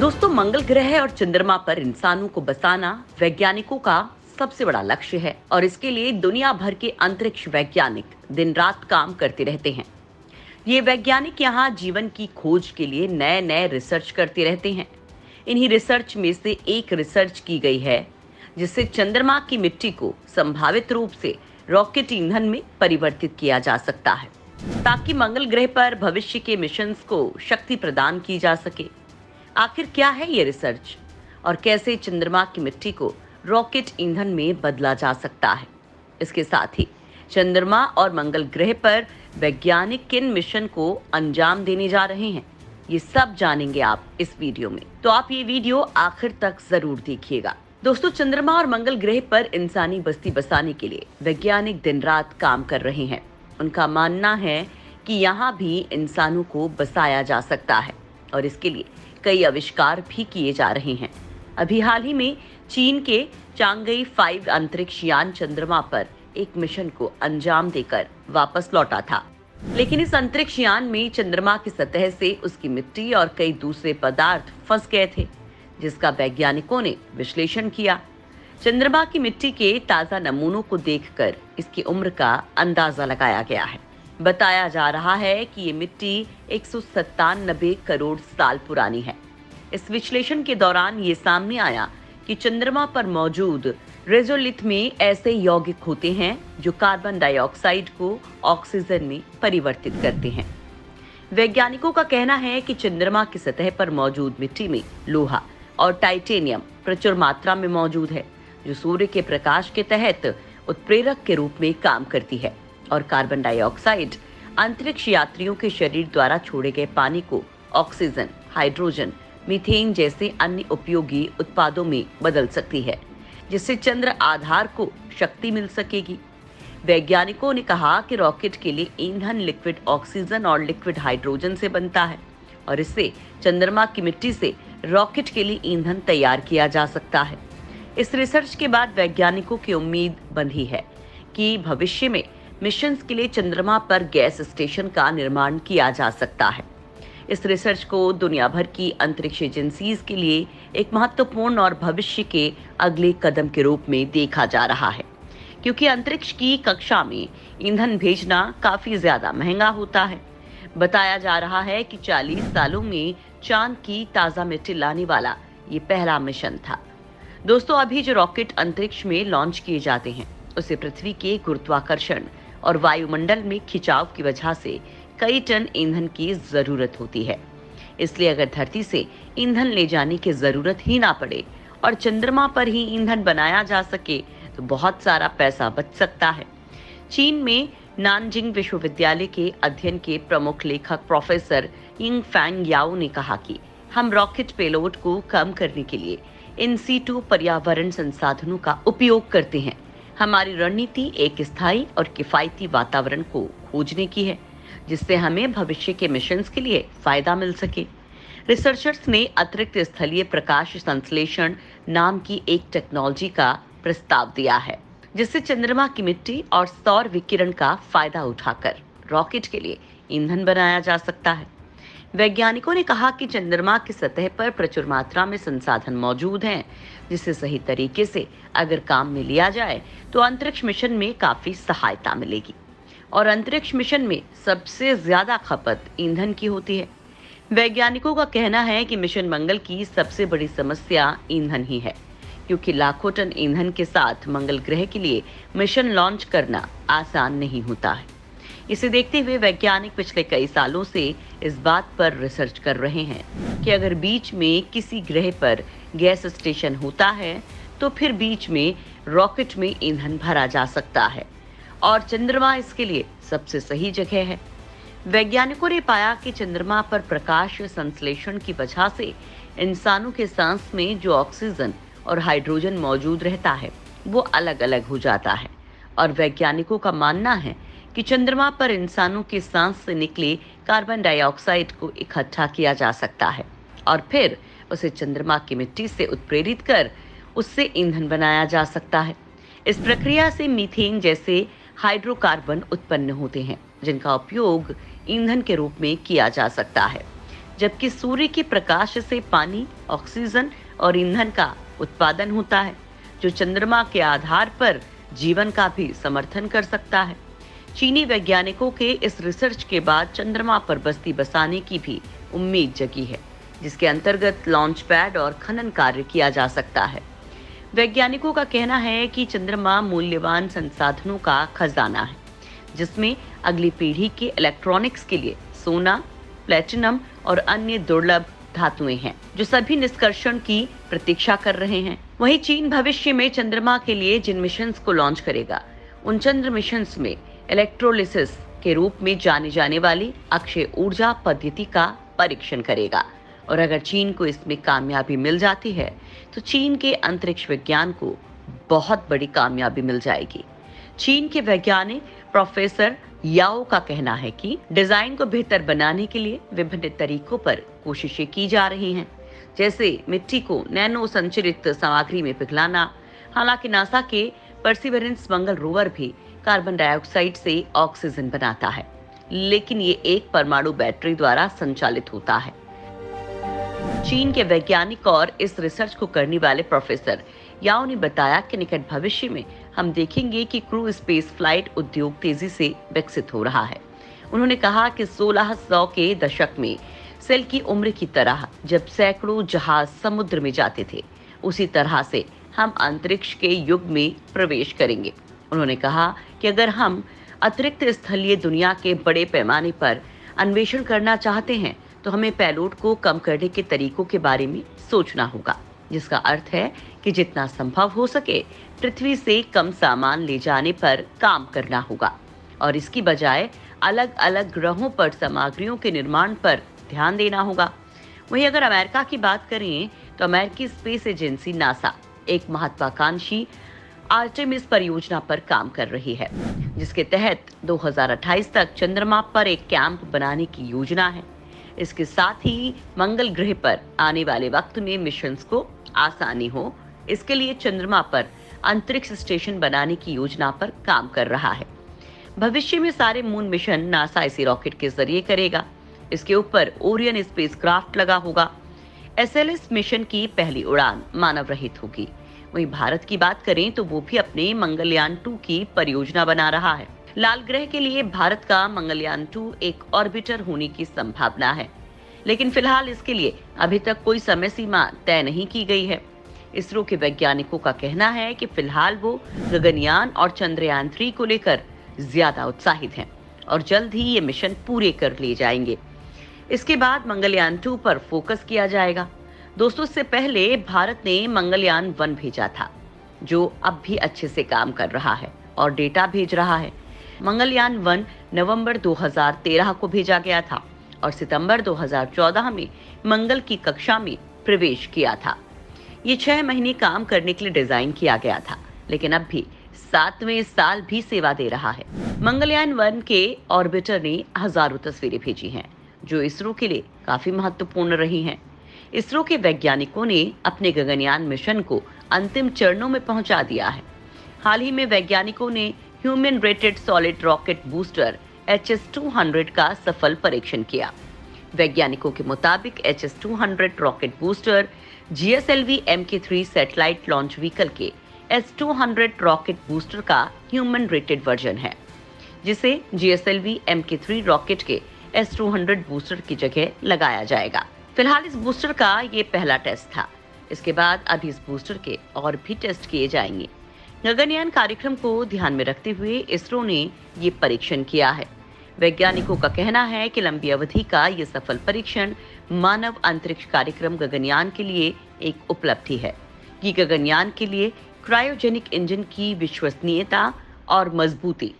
दोस्तों, मंगल ग्रह और चंद्रमा पर इंसानों को बसाना वैज्ञानिकों का सबसे बड़ा लक्ष्य है और इसके लिए दुनिया भर के अंतरिक्ष वैज्ञानिक दिन रात काम करते रहते हैं। ये वैज्ञानिक यहाँ जीवन की खोज के लिए नए नए रिसर्च करते रहते हैं। इन्हीं रिसर्च में से एक रिसर्च की गई है जिससे चंद्रमा की मिट्टी को संभावित रूप से रॉकेट ईंधन में परिवर्तित किया जा सकता है, ताकि मंगल ग्रह पर भविष्य के मिशंस को शक्ति प्रदान की जा सके। आखिर क्या है ये रिसर्च और कैसे चंद्रमा की मिट्टी को रॉकेट ईंधन में बदला जा सकता है? इसके साथ ही चंद्रमा और मंगल ग्रह पर वैज्ञानिक किन मिशन को अंजाम देने जा रहे हैं, ये सब जानेंगे आप इस वीडियो में। तो आप ये वीडियो आखिर तक जरूर देखिएगा। दोस्तों, चंद्रमा और मंगल ग्रह पर इंसानी बस्ती बसाने के लिए वैज्ञानिक दिन रात काम कर रहे हैं। उनका मानना है कि यहाँ भी इंसानों को बसाया जा सकता है और इसके लिए कई आविष्कार भी किए जा रहे हैं। अभी हाल ही में चीन के चांगई 5 अंतरिक्ष यान चंद्रमा पर एक मिशन को अंजाम देकर वापस लौटा था, लेकिन इस अंतरिक्ष यान में चंद्रमा की सतह से उसकी मिट्टी और कई दूसरे पदार्थ फंस गए थे, जिसका वैज्ञानिकों ने विश्लेषण किया। चंद्रमा की मिट्टी के ताजा नमूनों को देखकर इसकी उम्र का अंदाजा लगाया गया है। बताया जा रहा है कि ये मिट्टी 197 करोड़ साल पुरानी है। इस विश्लेषण के दौरान ये सामने आया कि चंद्रमा पर मौजूद रेजोलिथ में ऐसे यौगिक होते हैं जो कार्बन डाइऑक्साइड को ऑक्सीजन में परिवर्तित करते हैं। वैज्ञानिकों का कहना है कि चंद्रमा की सतह पर मौजूद मिट्टी में लोहा और टाइटेनियम प्रचुर मात्रा में मौजूद है, जो सूर्य के प्रकाश के तहत उत्प्रेरक के रूप में काम करती है और कार्बन डाइऑक्साइड अंतरिक्ष यात्रियों के शरीर द्वारा छोड़े गए पानी को ऑक्सीजन, हाइड्रोजन, मीथेन जैसे अन्य उपयोगी उत्पादों में बदल सकती है, जिससे चंद्र आधार को शक्ति मिल सकेगी। वैज्ञानिकों ने कहा कि रॉकेट के लिए ईंधन लिक्विड ऑक्सीजन और लिक्विड हाइड्रोजन से बनता है और इससे चंद्रमा की मिट्टी से रॉकेट के लिए ईंधन तैयार किया जा सकता है। इस रिसर्च के बाद वैज्ञानिकों की उम्मीद बंधी है कि भविष्य में मिशंस के लिए चंद्रमा पर गैस स्टेशन का निर्माण किया जा सकता है। इस रिसर्च को दुनिया भर की अंतरिक्ष एजेंसीज के लिए एक महत्वपूर्ण और भविष्य के अगले कदम के रूप में देखा जा रहा है, क्योंकि अंतरिक्ष की कक्षा में ईंधन भेजना काफी ज्यादा महंगा होता है। बताया जा रहा है कि 40 सालों में चांद की ताजा मिट्टी लाने वाला ये पहला मिशन था। दोस्तों, अभी जो रॉकेट अंतरिक्ष में लॉन्च किए जाते हैं उसे पृथ्वी के गुरुत्वाकर्षण और वायुमंडल में खिंचाव की वजह से कई टन ईंधन की जरूरत होती है। इसलिए अगर धरती से ईंधन ले जाने की जरूरत ही ना पड़े और चंद्रमा पर ही ईंधन बनाया जा सके तो बहुत सारा पैसा बच सकता है। चीन में नानजिंग विश्वविद्यालय के अध्ययन के प्रमुख लेखक प्रोफेसर यिंग फैंग याओ ने कहा कि हम रॉकेट पेलोड को कम करने के लिए इन सीटू पर्यावरण संसाधनों का उपयोग करते हैं। हमारी रणनीति एक स्थायी और किफायती वातावरण को खोजने की है, जिससे हमें भविष्य के मिशंस के लिए फायदा मिल सके। रिसर्चर्स ने अतिरिक्त स्थलीय प्रकाश संश्लेषण नाम की एक टेक्नोलॉजी का प्रस्ताव दिया है, जिससे चंद्रमा की मिट्टी और सौर विकिरण का फायदा उठाकर रॉकेट के लिए ईंधन बनाया जा सकता है। वैज्ञानिकों ने कहा कि चंद्रमा की सतह पर प्रचुर मात्रा में संसाधन मौजूद हैं, जिसे सही तरीके से अगर काम में लिया जाए तो अंतरिक्ष मिशन में काफी सहायता मिलेगी और अंतरिक्ष मिशन में सबसे ज्यादा खपत ईंधन की होती है। वैज्ञानिकों का कहना है कि मिशन मंगल की सबसे बड़ी समस्या ईंधन ही है, क्योंकि लाखों टन ईंधन के साथ मंगल ग्रह के लिए मिशन लॉन्च करना आसान नहीं होता है। इसे देखते हुए वैज्ञानिक पिछले कई सालों से इस बात पर रिसर्च कर रहे हैं कि अगर बीच में किसी ग्रह पर गैस स्टेशन होता है तो फिर बीच में रॉकेट में ईंधन भरा जा सकता है और चंद्रमा इसके लिए सबसे सही जगह है। वैज्ञानिकों ने पाया कि चंद्रमा पर प्रकाश संश्लेषण की वजह से इंसानों के सांस में जो ऑक्सीजन और हाइड्रोजन मौजूद रहता है वो अलग अलग हो जाता है और वैज्ञानिकों का मानना है कि चंद्रमा पर इंसानों की सांस से निकले कार्बन डाइऑक्साइड को इकट्ठा किया जा सकता है और फिर उसे चंद्रमा की मिट्टी से उत्प्रेरित कर उससे ईंधन बनाया जा सकता है। इस प्रक्रिया से मीथेन जैसे हाइड्रोकार्बन उत्पन्न होते हैं, जिनका उपयोग ईंधन के रूप में किया जा सकता है। जबकि सूर्य के प्रकाश से पानी, ऑक्सीजन और ईंधन का उत्पादन होता है, जो चंद्रमा के आधार पर जीवन का भी समर्थन कर सकता है। चीनी वैज्ञानिकों के इस रिसर्च के बाद चंद्रमा पर बस्ती बसाने की भी उम्मीद जगी है, जिसके अंतर्गत लॉन्च पैड और खनन कार्य किया जा सकता है। वैज्ञानिकों का कहना है कि चंद्रमा मूल्यवान संसाधनों का खजाना है, जिसमें अगली पीढ़ी के इलेक्ट्रॉनिक्स के लिए सोना, प्लेटिनम और अन्य दुर्लभ धातुएं हैं, जो सभी निष्कर्षण की प्रतीक्षा कर रहे हैं। वहीं चीन भविष्य में चंद्रमा के लिए जिन मिशंस को लॉन्च करेगा, उन चंद्र मिशंस में इलेक्ट्रोलिसिस के रूप में जानी जाने वाली अक्षय ऊर्जा पद्धति का परीक्षण करेगा। और अगर चीन को इसमें कामयाबी मिल जाती है, तो चीन के अंतरिक्ष विज्ञान को बहुत बड़ी कामयाबी मिल जाएगी। चीन के वैज्ञानिक प्रोफेसर याओ का कहना है कि डिजाइन को बेहतर बनाने के लिए विभिन्न तरीकों पर कोशिशें की जा रही हैं, जैसे मिट्टी को नैनो संचरित सामग्री में पिघलाना। हालांकि नासा के परसिवरेंस मंगल रोवर भी कार्बन डाइऑक्साइड से ऑक्सीजन बनाता है, लेकिन ये एक परमाणु बैटरी द्वारा संचालित होता है। चीन के वैज्ञानिक और इस रिसर्च को करने वाले प्रोफेसर याओ ने बताया कि निकट भविष्य में हम देखेंगे कि क्रू स्पेस फ्लाइट उद्योग तेजी से विकसित हो रहा है। उन्होंने कहा कि 1600 के दशक में सेल की उम्र की तरह जब सैकड़ों जहाज समुद्र में जाते थे, उसी तरह से हम अंतरिक्ष के युग में प्रवेश करेंगे। उन्होंने कहा कि अगर हम अतिरिक्त स्थलीय दुनिया के बड़े पैमाने पर अन्वेषण करना चाहते हैं, तो हमें पेलोड को कम करने के तरीकों के बारे में सोचना होगा, जिसका अर्थ है कि जितना संभव हो सके पृथ्वी से कम सामान ले जाने पर काम करना होगा और इसकी बजाय अलग अलग ग्रहों पर सामग्रियों के निर्माण पर ध्यान देना होगा। वहीं अगर अमेरिका की बात करें, तो अमेरिकी स्पेस एजेंसी नासा एक महत्वाकांक्षी आर्टेमिस परियोजना पर काम कर रही है, जिसके तहत 2028 तक चंद्रमा पर एक कैंप बनाने की योजना है। इसके साथ ही मंगल ग्रह पर आने वाले वक्त में मिशंस को आसानी हो, इसके लिए चंद्रमा पर अंतरिक्ष स्टेशन बनाने की योजना पर काम कर रहा है। भविष्य में सारे मून मिशन नासा इसी रॉकेट के जरिए करेगा। इसके ऊपर ओरियन स्पेसक्राफ्ट लगा होगा। एसएलएस मिशन की पहली उड़ान मानव रहित होगी। वहीं भारत की बात करें तो वो भी अपने मंगलयान 2 की परियोजना बना रहा है। लाल ग्रह के लिए भारत का मंगलयान 2 एक ऑर्बिटर होने की संभावना है, लेकिन फिलहाल इसके लिए अभी तक कोई समय सीमा तय नहीं की गई है। इसरो के वैज्ञानिकों का कहना है कि फिलहाल वो गगनयान और चंद्रयान 3 को लेकर ज्यादा उत्साहित हैं और जल्द ही ये मिशन पूरे कर लिए जाएंगे। इसके बाद मंगलयान 2 पर फोकस किया जाएगा। दोस्तों, इससे पहले भारत ने मंगलयान 1 भेजा था, जो अब भी अच्छे से काम कर रहा है और डेटा भेज रहा है। मंगलयान 1 नवंबर 2013 को भेजा गया था और सितंबर 2014 में मंगल की कक्षा में प्रवेश किया था। ये 6 महीने काम करने के लिए डिजाइन किया गया था, लेकिन अब भी 7वें साल भी सेवा दे रहा है। मंगलयान 1 के ऑर्बिटर ने हजारों तस्वीरें भेजी हैं, जो इसरो के लिए काफी महत्वपूर्ण रही हैं। इसरो के वैज्ञानिकों ने अपने गगनयान मिशन को अंतिम चरणों में पहुंचा दिया है। हाल ही में वैज्ञानिकों ने human rated solid rocket booster HS-200 का सफल परीक्षण किया। वैज्ञानिकों के मुताबिक HS-200 rocket booster GSLV Mk3 satellite launch vehicle के S-200 रॉकेट बूस्टर का ह्यूमन रेटेड वर्जन है, जिसे GSLV Mk3 रॉकेट के S-200 बूस्टर की जगह लगाया जाएगा। फिलहाल इस बूस्टर का ये पहला टेस्ट था। इसके बाद अभी इस बूस्टर के और भी टेस्ट किए जाएंगे। गगनयान कार्यक्रम को ध्यान में रखते हुए इसरो ने ये परीक्षण किया है। वैज्ञानिकों का कहना है कि लंबी अवधि का ये सफल परीक्षण मानव अंतरिक्ष कार्यक्रम गगनयान के लिए एक उपलब्धि है। ये गगनयान के लिए क्रायोजेनिक इंजन की विश्वसनीयता और मजबूती